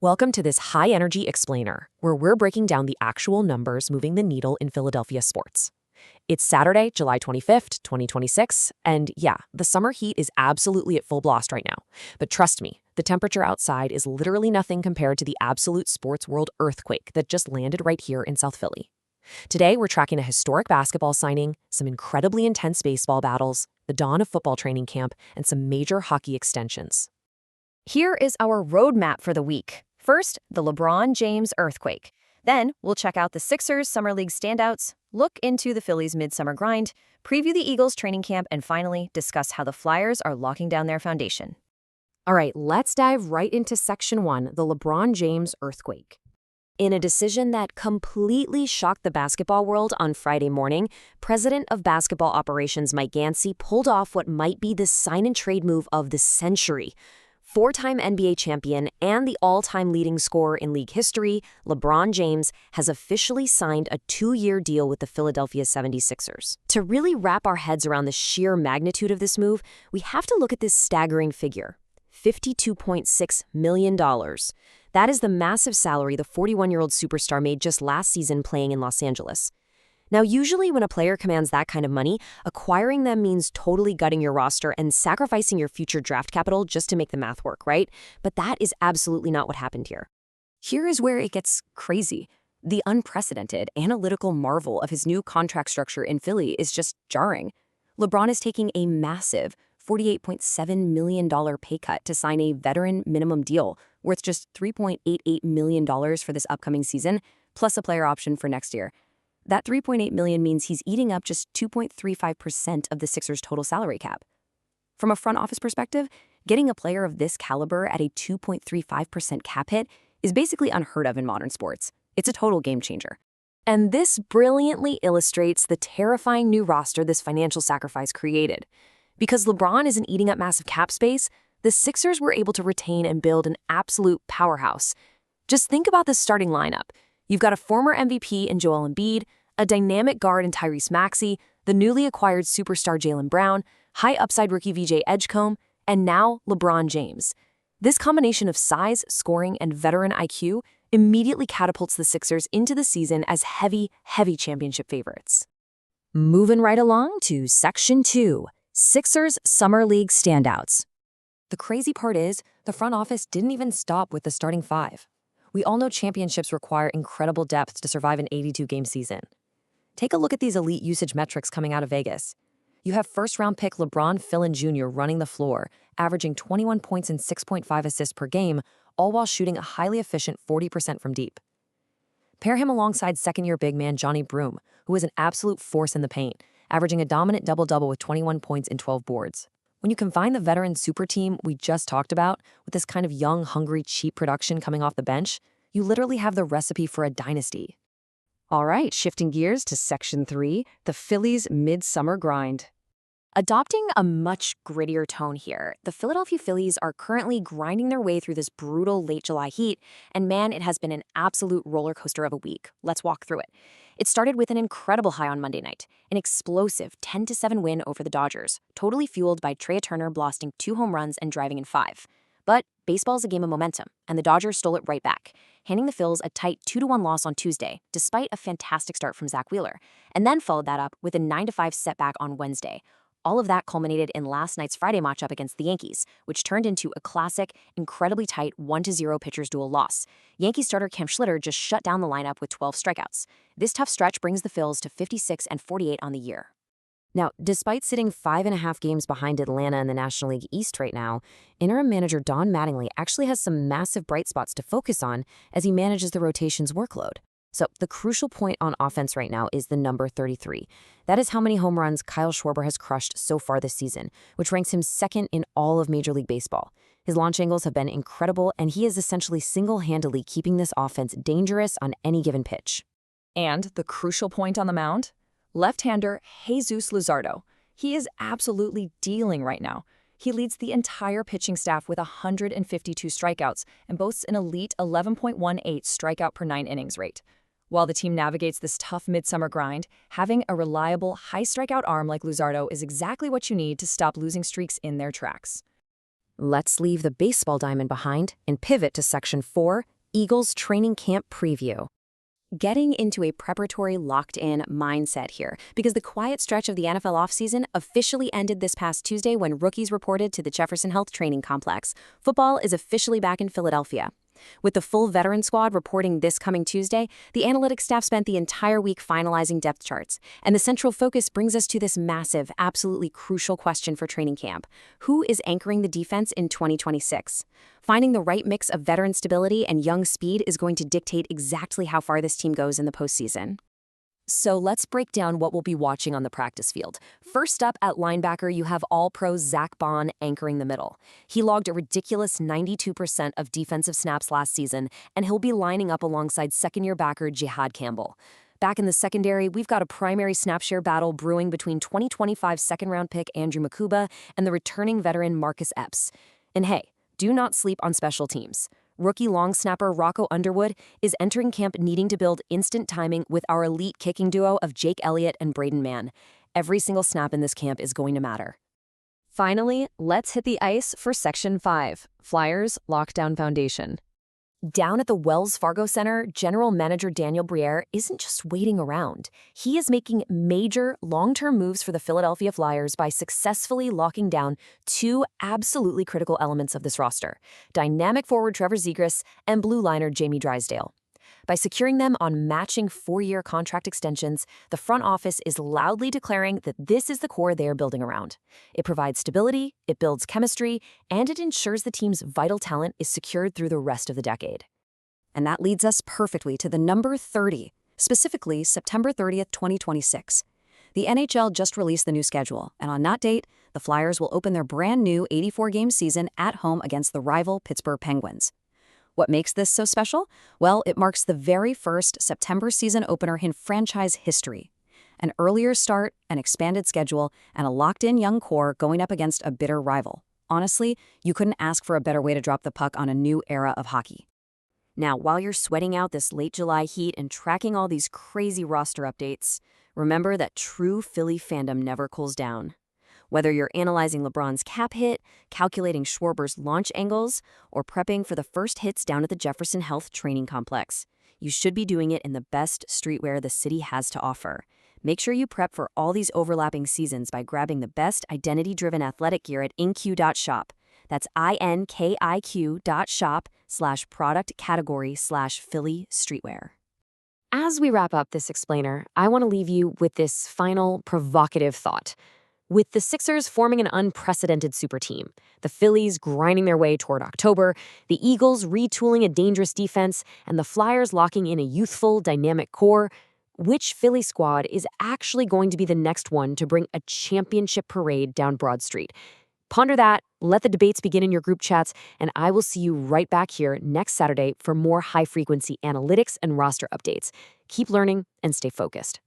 Welcome to this high-energy explainer, where we're breaking down the actual numbers moving the needle in Philadelphia sports. It's Saturday, July 25th, 2026, and yeah, the summer heat is absolutely at full blast right now. But trust me, the temperature outside is literally nothing compared to the absolute sports world earthquake that just landed right here in South Philly. Today, we're tracking a historic basketball signing, some incredibly intense baseball battles, the dawn of football training camp, and some major hockey extensions. Here is our roadmap for the week. First, the LeBron James earthquake. Then, we'll check out the Sixers Summer League standouts, look into the Phillies midsummer grind, preview the Eagles training camp, and finally, discuss how the Flyers are locking down their foundation. All right, let's dive right into Section 1, the LeBron James earthquake. In a decision that completely shocked the basketball world on Friday morning, President of Basketball Operations Mike Yancey pulled off what might be the sign-and-trade move of the century. Four-time NBA champion and the all-time leading scorer in league history, LeBron James has officially signed a 2-year deal with the Philadelphia 76ers. To really wrap our heads around the sheer magnitude of this move, we have to look at this staggering figure, $52.6 million. That is the massive salary the 41-year-old superstar made just last season playing in Los Angeles. Now, usually when a player commands that kind of money, acquiring them means totally gutting your roster and sacrificing your future draft capital just to make the math work, right? But that is absolutely not what happened here. Here is where it gets crazy. The unprecedented, analytical marvel of his new contract structure in Philly is just jarring. LeBron is taking a massive $48.7 million pay cut to sign a veteran minimum deal worth just $3.88 million for this upcoming season, plus a player option for next year. That $3.8 million means he's eating up just 2.35% of the Sixers' total salary cap. From a front office perspective, getting a player of this caliber at a 2.35% cap hit is basically unheard of in modern sports. It's a total game changer. And this brilliantly illustrates the terrifying new roster this financial sacrifice created. Because LeBron isn't eating up massive cap space, the Sixers were able to retain and build an absolute powerhouse. Just think about this starting lineup. You've got a former MVP in Joel Embiid, a dynamic guard in Tyrese Maxey, the newly acquired superstar Jaylen Brown, high-upside rookie VJ Edgecombe, and now LeBron James. This combination of size, scoring, and veteran IQ immediately catapults the Sixers into the season as heavy championship favorites. Moving right along to Section 2, Sixers Summer League standouts. The crazy part is, the front office didn't even stop with the starting five. We all know championships require incredible depth to survive an 82-game season. Take a look at these elite usage metrics coming out of Vegas. You have first-round pick Labaron Philon Jr. running the floor, averaging 21 points and 6.5 assists per game, all while shooting a highly efficient 40% from deep. Pair him alongside second-year big man Johni Broome, who is an absolute force in the paint, averaging a dominant double-double with 21 points and 12 boards. When you combine the veteran super team we just talked about with this kind of young, hungry, cheap production coming off the bench, you literally have the recipe for a dynasty. All right, shifting gears to Section 3, the Phillies midsummer grind. Adopting a much grittier tone here, the Philadelphia Phillies are currently grinding their way through this brutal late July heat, and man, it has been an absolute roller coaster of a week. Let's walk through it. It started with an incredible high on Monday night, an explosive 10-7 win over the Dodgers, totally fueled by Trea Turner blasting 2 home runs and driving in 5. But baseball's a game of momentum, and the Dodgers stole it right back, handing the Phils a tight 2-1 loss on Tuesday, despite a fantastic start from Zach Wheeler, and then followed that up with a 9-5 setback on Wednesday. All of that culminated in last night's Friday matchup against the Yankees, which turned into a classic, incredibly tight 1-0 pitchers duel loss. Yankee starter Cam Schlitter just shut down the lineup with 12 strikeouts. This tough stretch brings the Phils to 56-48 on the year. Now, despite sitting 5.5 games behind Atlanta in the National League East right now, interim manager Don Mattingly actually has some massive bright spots to focus on as he manages the rotation's workload. So the crucial point on offense right now is the number 33. That is how many home runs Kyle Schwarber has crushed so far this season, which ranks him second in all of Major League Baseball. His launch angles have been incredible, and he is essentially single-handedly keeping this offense dangerous on any given pitch. And the crucial point on the mound? Left-hander Jesus Luzardo. He is absolutely dealing right now. He leads the entire pitching staff with 152 strikeouts and boasts an elite 11.18 strikeout per 9 innings rate. While the team navigates this tough midsummer grind, having a reliable, high strikeout arm like Luzardo is exactly what you need to stop losing streaks in their tracks. Let's leave the baseball diamond behind and pivot to Section 4, Eagles Training Camp Preview. Getting into a preparatory locked-in mindset here, because the quiet stretch of the NFL offseason officially ended this past Tuesday when rookies reported to the Jefferson Health Training Complex. Football is officially back in Philadelphia. With the full veteran squad reporting this coming Tuesday, the analytics staff spent the entire week finalizing depth charts. And the central focus brings us to this massive, absolutely crucial question for training camp. Who is anchoring the defense in 2026? Finding the right mix of veteran stability and young speed is going to dictate exactly how far this team goes in the postseason. So let's break down what we'll be watching on the practice field. First up at linebacker, you have All-Pro Zach Bond anchoring the middle. He logged a ridiculous 92% of defensive snaps last season, and he'll be lining up alongside second-year backer Jihad Campbell. Back in the secondary, we've got a primary snap share battle brewing between 2025 second-round pick Andrew Makuba and the returning veteran Marcus Epps. And hey, do not sleep on special teams. Rookie long snapper Rocco Underwood is entering camp needing to build instant timing with our elite kicking duo of Jake Elliott and Braden Mann. Every single snap in this camp is going to matter. Finally, let's hit the ice for Section 5, Flyers Lockdown Foundation. Down at the Wells Fargo Center, General Manager Daniel Briere isn't just waiting around. He is making major long-term moves for the Philadelphia Flyers by successfully locking down two absolutely critical elements of this roster: dynamic forward Trevor Zegras and blue liner Jamie Drysdale. By securing them on matching 4-year contract extensions, the front office is loudly declaring that this is the core they are building around. It provides stability, it builds chemistry, and it ensures the team's vital talent is secured through the rest of the decade. And that leads us perfectly to the number 30, specifically September 30th, 2026. The NHL just released the new schedule, and on that date, the Flyers will open their brand new 84-game season at home against the rival Pittsburgh Penguins. What makes this so special? Well, it marks the very first September season opener in franchise history. An earlier start, an expanded schedule, and a locked-in young core going up against a bitter rival. Honestly, you couldn't ask for a better way to drop the puck on a new era of hockey. Now, while you're sweating out this late July heat and tracking all these crazy roster updates, remember that true Philly fandom never cools down. Whether you're analyzing LeBron's cap hit, calculating Schwarber's launch angles, or prepping for the first hits down at the Jefferson Health Training Complex, you should be doing it in the best streetwear the city has to offer. Make sure you prep for all these overlapping seasons by grabbing the best identity-driven athletic gear at inq.shop. That's inkiq.shop/product category/Philly streetwear. As we wrap up this explainer, I want to leave you with this final provocative thought. With the Sixers forming an unprecedented super team, the Phillies grinding their way toward October, the Eagles retooling a dangerous defense, and the Flyers locking in a youthful, dynamic core, which Philly squad is actually going to be the next one to bring a championship parade down Broad Street? Ponder that, let the debates begin in your group chats, and I will see you right back here next Saturday for more high-frequency analytics and roster updates. Keep learning and stay focused.